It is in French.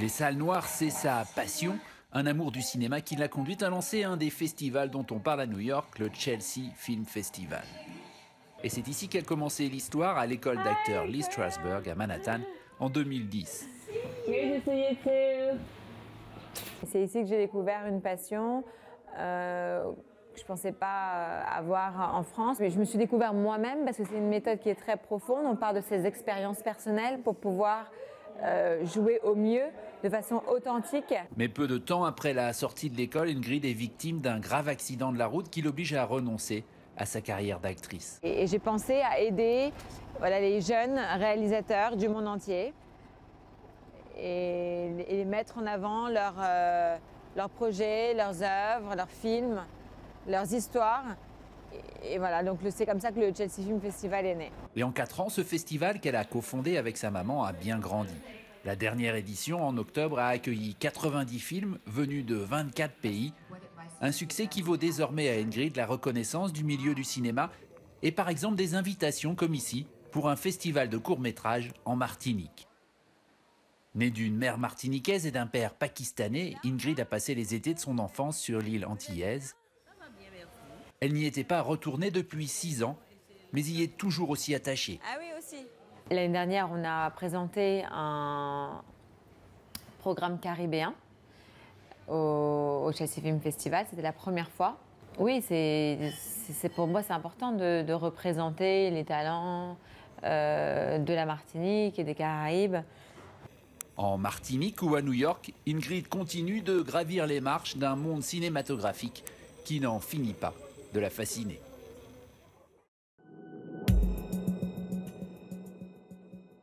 Les salles noires, c'est sa passion, un amour du cinéma qui l'a conduite à lancer un des festivals dont on parle à New York, le Chelsea Film Festival. Et c'est ici qu'elle commençait l'histoire à l'école d'acteurs Lee Strasberg à Manhattan en 2010. C'est ici que j'ai découvert une passion que je ne pensais pas avoir en France. Mais je me suis découvert moi-même parce que c'est une méthode qui est très profonde. On part de ses expériences personnelles pour pouvoir jouer au mieux, de façon authentique. Mais peu de temps après la sortie de l'école, Ingrid est victime d'un grave accident de la route qui l'oblige à renoncer à sa carrière d'actrice. Et j'ai pensé à aider les jeunes réalisateurs du monde entier et mettre en avant leurs projets, leurs œuvres, leurs films, leurs histoires. Et voilà, donc c'est comme ça que le Chelsea Film Festival est né. Et en 4 ans, ce festival qu'elle a cofondé avec sa maman a bien grandi. La dernière édition, en octobre, a accueilli 90 films venus de 24 pays. Un succès qui vaut désormais à Ingrid la reconnaissance du milieu du cinéma et par exemple des invitations comme ici pour un festival de courts-métrages en Martinique. Née d'une mère martiniquaise et d'un père pakistanais, Ingrid a passé les étés de son enfance sur l'île antillaise. Elle n'y était pas retournée depuis 6 ans, mais y est toujours aussi attachée. Ah oui, aussi. L'année dernière, on a présenté un programme caribéen au Chelsea Film Festival. C'était la première fois. Oui, pour moi, c'est important de représenter les talents de la Martinique et des Caraïbes. En Martinique ou à New York, Ingrid continue de gravir les marches d'un monde cinématographique qui n'en finit pas de la fasciner.